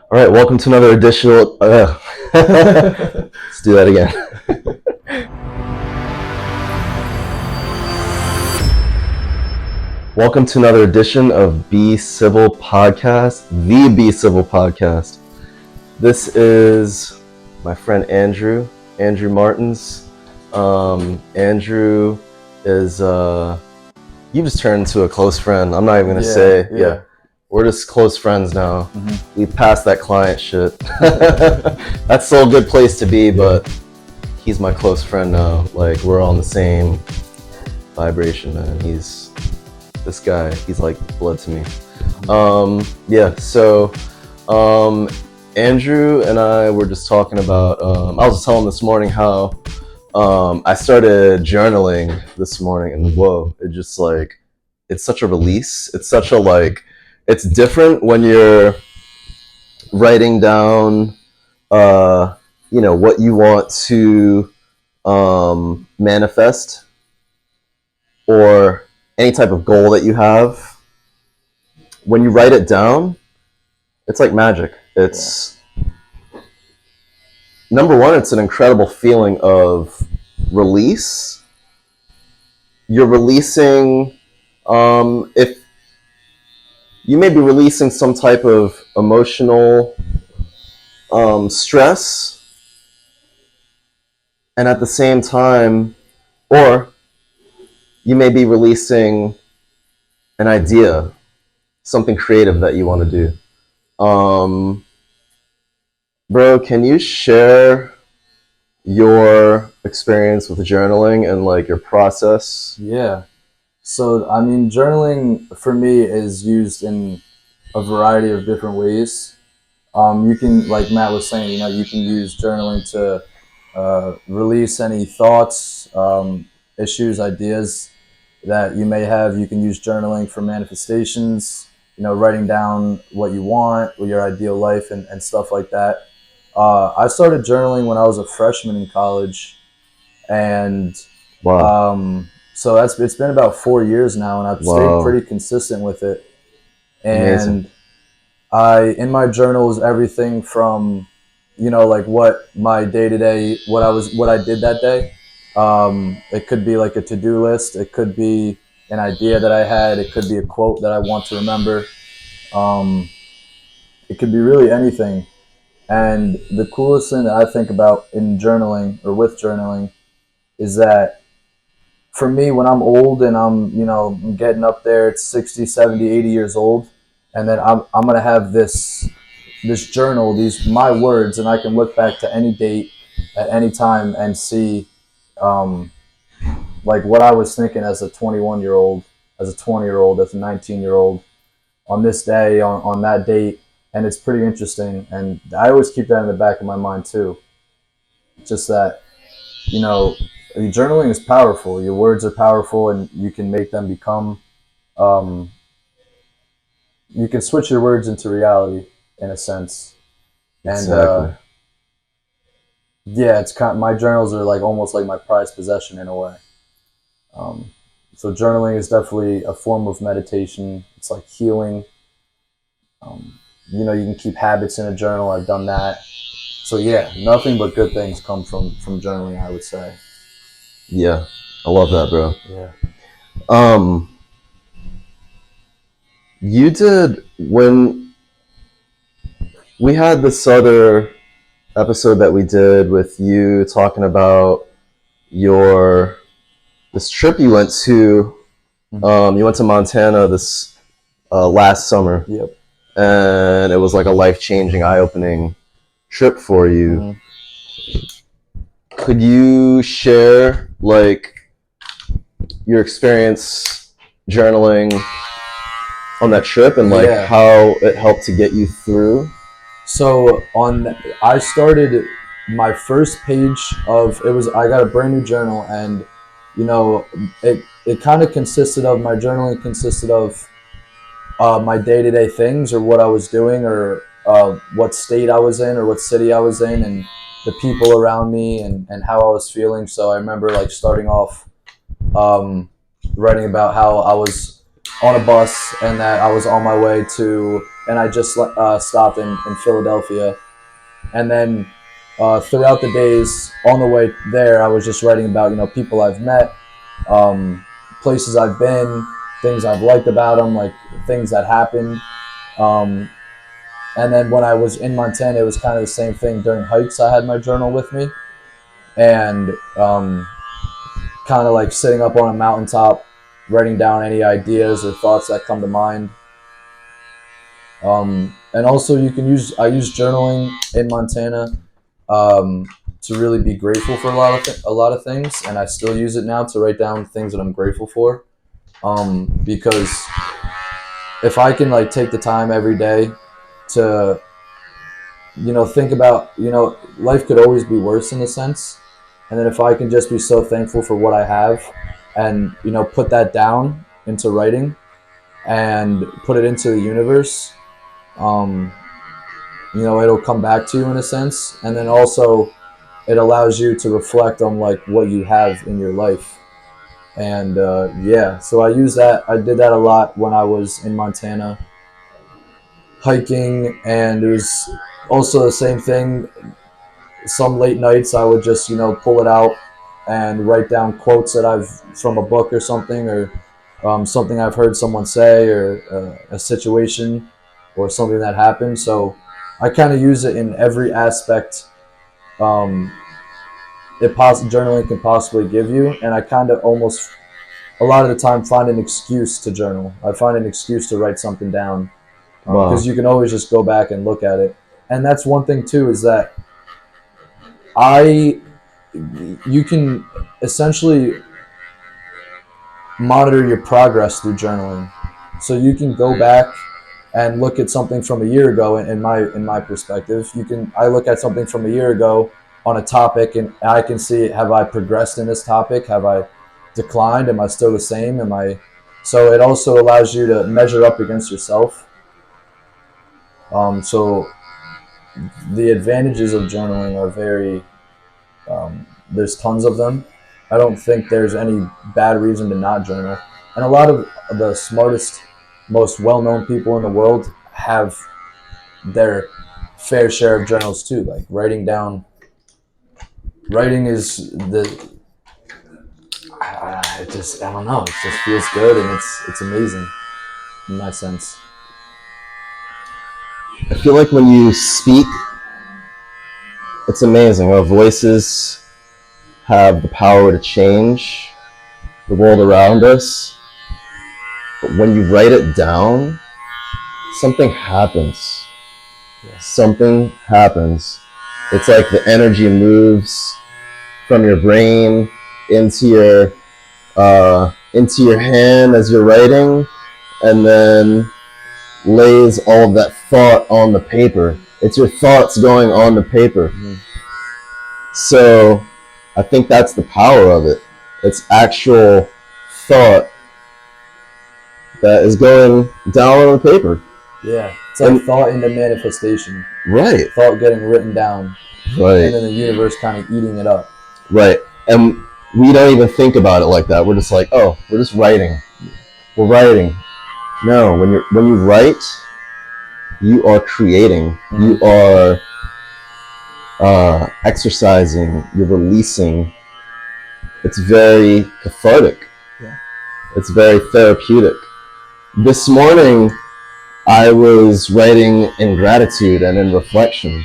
All right, welcome to another additional. Let's do that again. Welcome to another edition of Be Civil Podcast, the Be Civil Podcast. This is my friend Andrew Martins. Andrew is, you just turned into a close friend. I'm not even going to say, yeah. We're just close friends now. Mm-hmm. We passed that client shit. That's still a good place to be, but he's my close friend now. Like, we're on the same vibration, man. This guy, he's like blood to me. So Andrew and I were just talking about, I was just telling him this morning how I started journaling this morning, and whoa, it just like, it's such a release. It's such a like, it's different when you're writing down, what you want to manifest, or any type of goal that you have. When you write it down, it's like magic. It's number one, it's an incredible feeling of release. You're releasing, if you may be releasing some type of emotional stress, and at the same time, or you may be releasing an idea, something creative that you want to do. Bro, can you share your experience with journaling and like your process? Yeah. So, I mean, journaling for me is used in a variety of different ways. You can, like Matt was saying, you can use journaling to release any thoughts, issues, ideas that you may have. You can use journaling for manifestations, writing down what you want, or your ideal life, and stuff like that. I started journaling when I was a freshman in college, and Wow. so it's been about 4 years now, and I've stayed pretty consistent with it. And amazing. In my journal is everything from, like what my day-to-day, what I did that day. It could be like a to-do list. It could be an idea that I had. It could be a quote that I want to remember. It could be really anything. And the coolest thing that I think about in journaling or with journaling is that for me, when I'm old and I'm getting up there, it's 60, 70, 80 years old, and then I'm going to have this journal, my words, and I can look back to any date at any time and see like what I was thinking as a 21-year-old, as a 20-year-old, as a 19-year-old on this day, on that date. And it's pretty interesting. And I always keep that in the back of my mind too. Just that, journaling is powerful. Your words are powerful, and you can make them become, you can switch your words into reality in a sense. Exactly. And it's my journals are like almost like my prized possession in a way. So journaling is definitely a form of meditation. It's like healing. You can keep habits in a journal. I've done that. So yeah, nothing but good things come from journaling, I would say. Yeah, I love that, bro. Yeah. You did, when we had this other episode that we did with you talking about this trip you went to. You went to Montana this last summer. Yep. And it was like a life-changing, eye-opening trip for you. Could you share like your experience journaling on that trip and like how it helped to get you through? So I started my first page I got a brand new journal, and it kind of my journaling consisted of my day-to-day things, or what I was doing, or what state I was in, or what city I was in, and the people around me, and how I was feeling. So I remember like starting off writing about how I was on a bus and that I was on my way to and I just stopped in Philadelphia. And then throughout the days on the way there, I was just writing about, you know, people I've met, places I've been, things I've liked about them, like things that happened. And then when I was in Montana, it was kind of the same thing. During hikes, I had my journal with me, and kind of like sitting up on a mountaintop, writing down any ideas or thoughts that come to mind. And also, I use journaling in Montana to really be grateful for a lot of things, and I still use it now to write down things that I'm grateful for. Because if I can like take the time every day to, you know, think about, you know, life could always be worse in a sense, and then if I can just be so thankful for what I have, and, you know, put that down into writing and put it into the universe, you know, it'll come back to you in a sense. And then also it allows you to reflect on like what you have in your life. And yeah, so I did that a lot when I was in Montana hiking, and it was also the same thing. Some late nights I would just, you know, pull it out and write down quotes that I've from a book or something, or something I've heard someone say, or a situation or something that happened. So I kind of use it in every aspect journaling can possibly give you, and I kind of almost a lot of the time find an excuse to journal. I find an excuse to write something down, because you can always just go back and look at it. And that's one thing too, is that you can essentially monitor your progress through journaling. So you can go back and look at something from a year ago. In my perspective, I look at something from a year ago on a topic, and I can see, have I progressed in this topic? Have I declined? Am I still the same? So it also allows you to measure up against yourself. So the advantages of journaling are very, there's tons of them. I don't think there's any bad reason to not journal. And a lot of the smartest, most well-known people in the world have their fair share of journals too. Like writing is I don't know, it just feels good, and it's amazing in my sense. I feel like when you speak, it's amazing. Our voices have the power to change the world around us. But when you write it down, something happens. Yeah. Something happens. It's like the energy moves from your brain into your hand as you're writing, and then lays all of that thought on the paper. It's your thoughts going on the paper. Mm-hmm. So I think that's the power of it. It's actual thought that is going down on the paper. Yeah, it's like thought into manifestation. Right. Thought getting written down. Right. And then the universe kind of eating it up. Right. And we don't even think about it like that. We're just like, oh, we're just writing. We're writing. No, when you write, you are creating. Mm-hmm. You are exercising. You're releasing. It's very cathartic. Yeah. It's very therapeutic. This morning, I was writing in gratitude and in reflection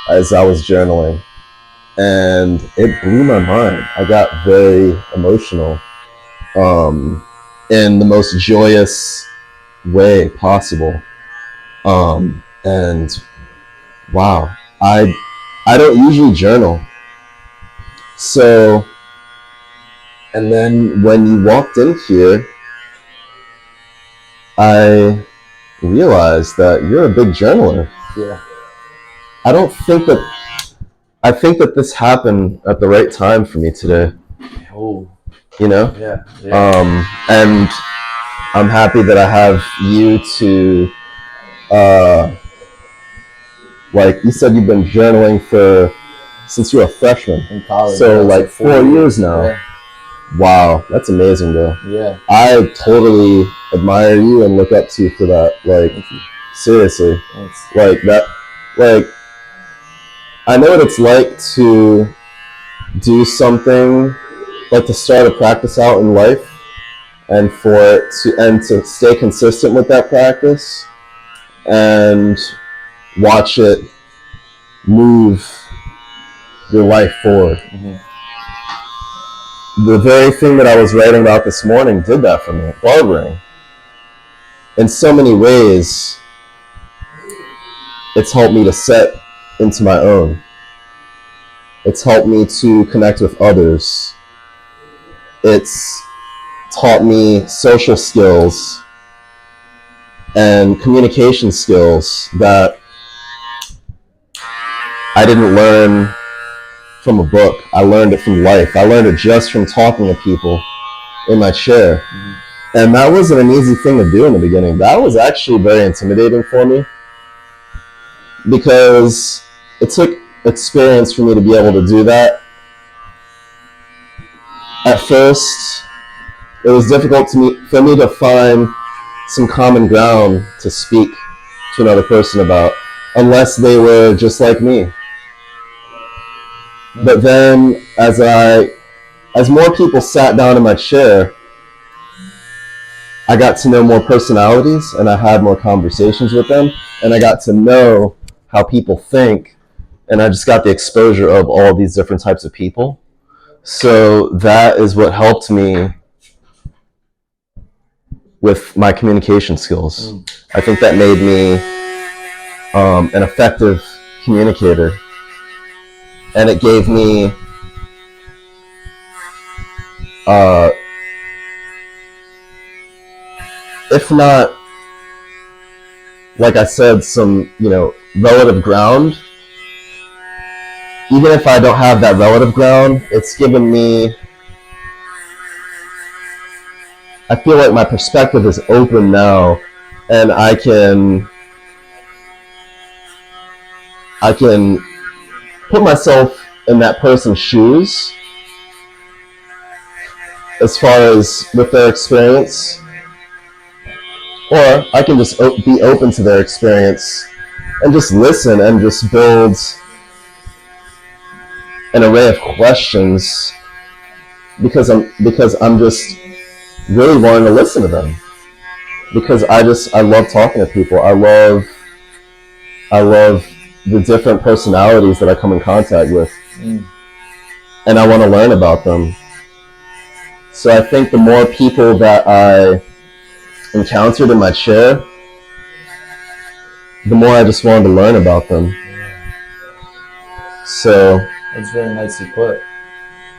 as I was journaling, and it blew my mind. I got very emotional, in the most joyous way possible. And wow, I don't usually journal. So, and then when you walked in here, I realized that you're a big journaler. Yeah. I think that this happened at the right time for me today. Oh. You know? Yeah. And I'm happy that I have you to, like you said, you've been journaling since you were a freshman. In college. So like 4 years now. Yeah. Wow, that's amazing, bro. Yeah. I totally admire you and look up to you for that. Like, thank you. Seriously. Like that, like, I know what it's like to do something, like to start a practice out in life, and to stay consistent with that practice and watch it move your life forward. Mm-hmm. The very thing that I was writing about this morning did that for me. Barbering. In so many ways, it's helped me to set into my own. It's helped me to connect with others. It's taught me social skills and communication skills that I didn't learn from a book. I learned it from life. I learned it just from talking to people in my chair. Mm-hmm. And that wasn't an easy thing to do in the beginning. That was actually very intimidating for me, because it took experience for me to be able to do that. At first, it was difficult for me to find some common ground to speak to another person about, unless they were just like me. But then, as more people sat down in my chair, I got to know more personalities, and I had more conversations with them, and I got to know how people think, and I just got the exposure of all these different types of people. So that is what helped me with my communication skills. I think that made me an effective communicator, and it gave me if not, like I said, some, relative ground. Even if I don't have that relative ground, it's given me, I feel like my perspective is open now, and I can put myself in that person's shoes as far as with their experience, or I can just be open to their experience and just listen and just build an array of questions, because I'm just really wanting to listen to them, because I love talking to people. I love the different personalities that I come in contact with, and I want to learn about them. So I think the more people that I encountered in my chair, the more I just wanted to learn about them. So that's very nicely put.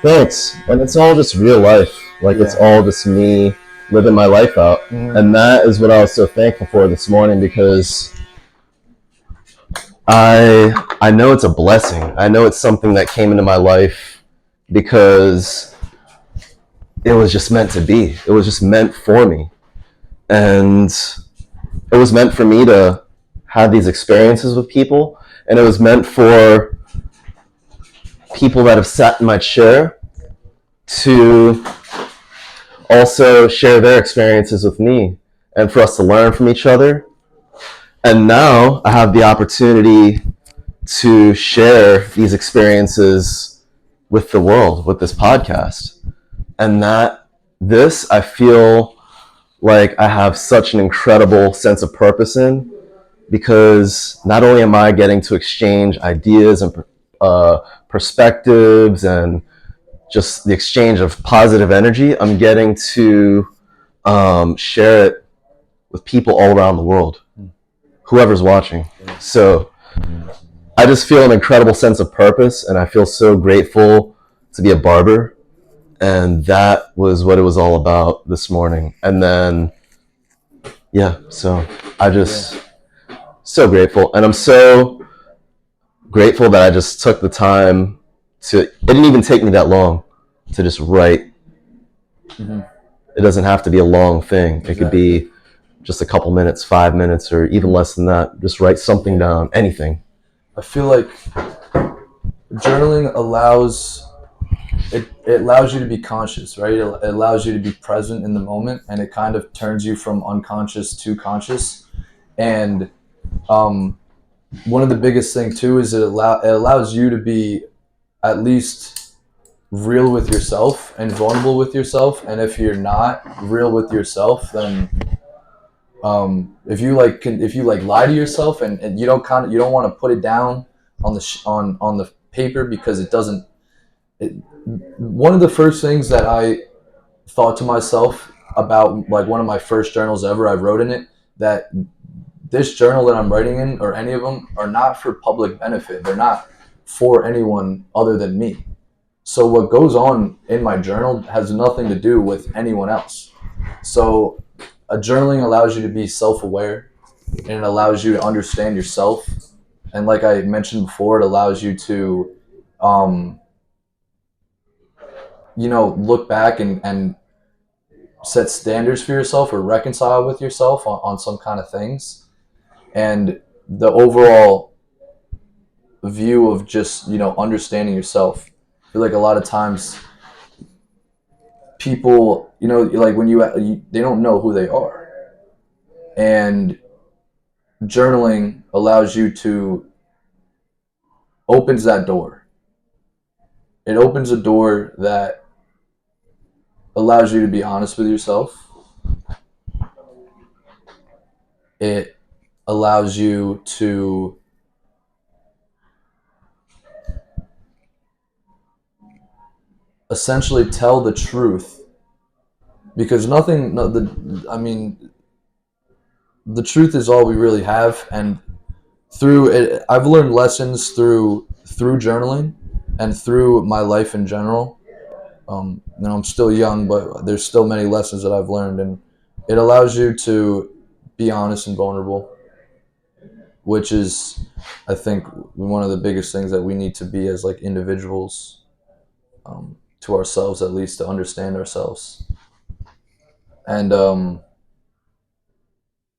Thanks. And it's all just real life. It's all just me living my life out. Mm-hmm. And that is what I was so thankful for this morning, because I know it's a blessing. I know it's something that came into my life because it was just meant to be. It was just meant for me. And it was meant for me to have these experiences with people. And it was meant for people that have sat in my chair to also share their experiences with me, and for us to learn from each other. And now I have the opportunity to share these experiences with the world, with this podcast. And I feel like I have such an incredible sense of purpose in, because not only am I getting to exchange ideas and perspectives and just the exchange of positive energy, I'm getting to share it with people all around the world, whoever's watching. So I just feel an incredible sense of purpose, and I feel so grateful to be a barber. And that was what it was all about this morning. And then, so I just so grateful. And I'm so grateful that I just took the time it didn't even take me that long to just write. Mm-hmm. It doesn't have to be a long thing. Exactly. It could be just a couple minutes, 5 minutes, or even less than that. Just write something down, anything. I feel like journaling allows you to be conscious, right? It allows you to be present in the moment, and it kind of turns you from unconscious to conscious. And One of the biggest thing too is it allows you to be at least real with yourself and vulnerable with yourself. And if you're not real with yourself, then if you lie to yourself and you don't want to put it down on the paper because it doesn't. One of the first things that I thought to myself about, like one of my first journals ever, I wrote in it that this journal that I'm writing in, or any of them, are not for public benefit. They're not for anyone other than me. So what goes on in my journal has nothing to do with anyone else. So a journaling allows you to be self-aware, and it allows you to understand yourself. And like I mentioned before, it allows you to, look back and set standards for yourself or reconcile with yourself on some kind of things. And the overall view of just, understanding yourself. I feel like a lot of times people, like when they don't know who they are. And journaling allows you to, opens that door. It opens a door that allows you to be honest with yourself. It allows you to essentially tell the truth, because the truth is all we really have. And through it, I've learned lessons through journaling and through my life in general. I'm still young, but there's still many lessons that I've learned, and it allows you to be honest and vulnerable, which is, I think, one of the biggest things that we need to be as like individuals, to ourselves, at least, to understand ourselves. And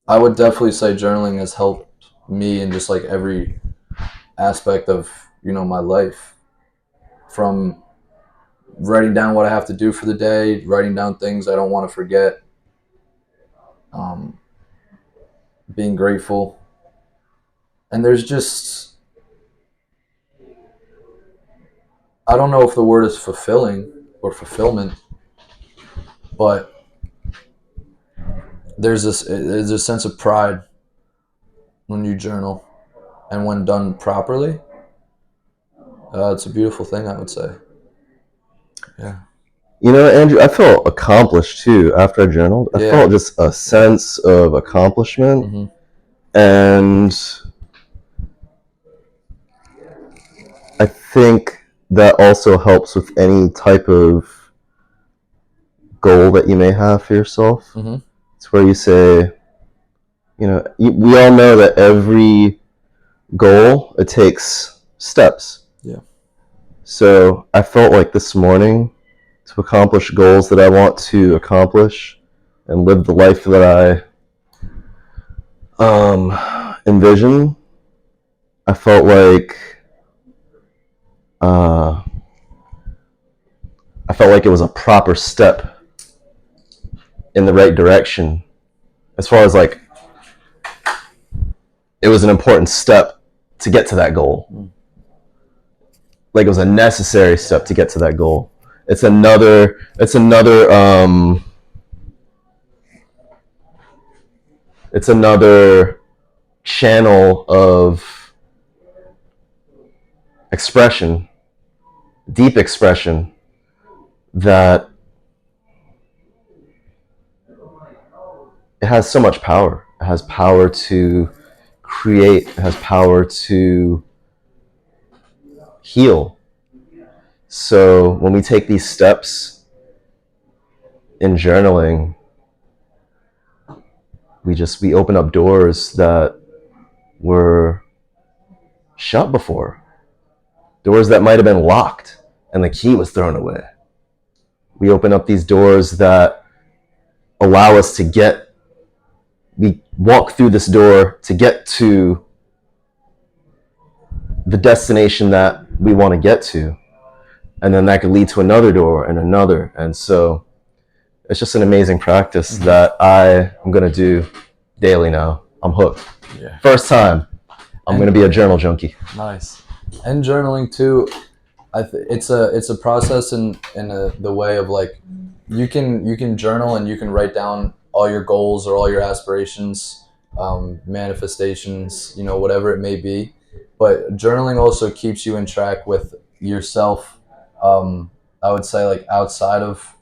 I would definitely say journaling has helped me in just like every aspect of, my life, from writing down what I have to do for the day, writing down things I don't want to forget, being grateful. And there's just, I don't know if the word is fulfilling or fulfillment, but there's a sense of pride when you journal, and when done properly, it's a beautiful thing, I would say. Yeah. Andrew, I felt accomplished too after I journaled. I felt just a sense of accomplishment. Mm-hmm. And I think that also helps with any type of goal that you may have for yourself. Mm-hmm. It's where you say, we all know that every goal, it takes steps. Yeah. So I felt like this morning, to accomplish goals that I want to accomplish and live the life that I envision, I felt like it was a proper step in the right direction, as far as like it was an important step to get to that goal. Like it was a necessary step to get to that goal. It's another channel of expression, deep expression, that it has so much power. It has power to create. It has power to heal. So when we take these steps in journaling, we open up doors that were shut before. Doors that might have been locked and the key was thrown away. We open up these doors that allow us we walk through this door to get to the destination that we want to get to. And then that could lead to another door and another. And so it's just an amazing practice that I am going to do daily now. I'm hooked. Yeah. First time, I'm gonna be a journal junkie. Nice. And journaling too, it's a process in the way of like you can journal and you can write down all your goals or all your aspirations, manifestations, you know, whatever it may be. But journaling also keeps you in track with yourself. I would say like outside of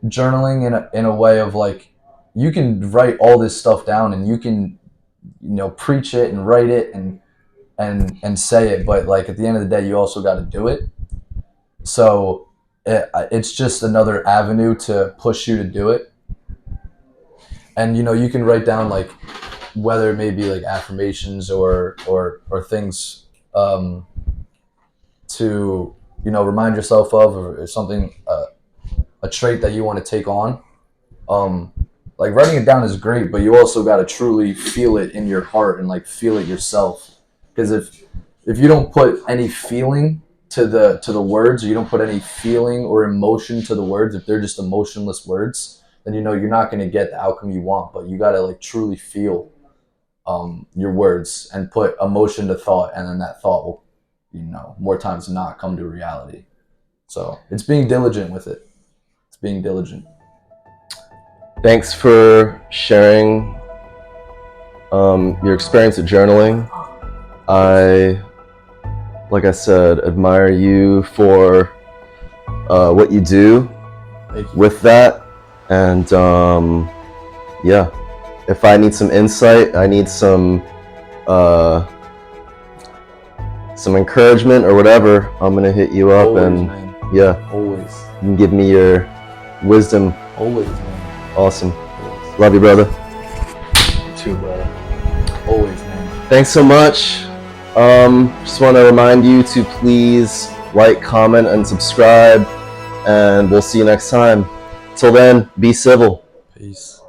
journaling in a way of like you can write all this stuff down and you can, you know, preach it and write it and say it, but like at the end of the day you also got to do it. So it's just another avenue to push you to do it. And you know, you can write down like whether it may be like affirmations or things to, you know, remind yourself of, or something, a trait that you want to take on. Like writing it down is great, but you also got to truly feel it in your heart and like feel it yourself. Because if you don't put any feeling to the words, or you don't put any feeling or emotion to the words, if they're just emotionless words, then you know you're not going to get the outcome you want. But you got to like truly feel your words and put emotion to thought, and then that thought will, you know, more times than not come to reality. So it's being diligent with it. It's being diligent. Thanks for sharing your experience at journaling. I, like I said, admire you for what you do with that. And yeah, if I need some insight, I need some encouragement or whatever, I'm gonna hit you up. Always, and man. Yeah, Always. you can give me your wisdom. Always, man. Awesome. Always. Love you, brother. You too, brother. Always, man. Thanks so much. Just want to remind you to please like, comment, and subscribe, and we'll see you next time. Till then, be civil. Peace.